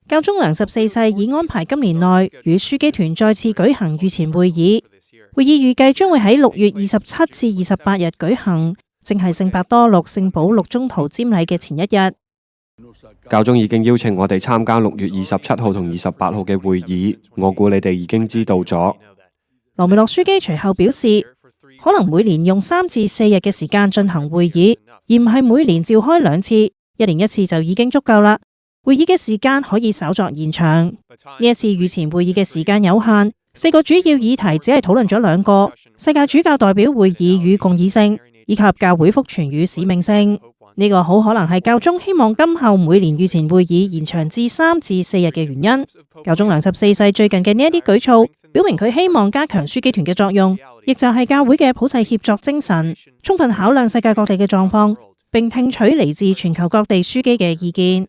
教宗良14世已安排今年內與樞機團再次舉行御前會議，會議預計將會喺6月27至28日舉行，正係聖伯多祿聖保祿宗徒瞻禮嘅前一日。教宗已經邀請我哋參加6月27號同28號嘅會議，我估你哋已經知道咗。羅梅洛樞機隨後表示，可能每年用3至4日嘅時間進行會議，而唔係每年召開2次，1年1次就已經足夠啦。會議嘅時間可以稍作延長。呢一次御前會議嘅時間有限，4個主要議題只係討論咗2個：世界主教代表會議與共議性，以及教會福傳與使命性。呢個好可能係教宗希望今後每年御前會議延長至3至4日嘅原因。教宗良14世最近嘅呢一啲舉措，表明佢希望加強樞機團嘅作用，亦就係教會嘅普世協作精神，充分考量世界各地嘅狀況，並聽取嚟自全球各地樞機嘅意見。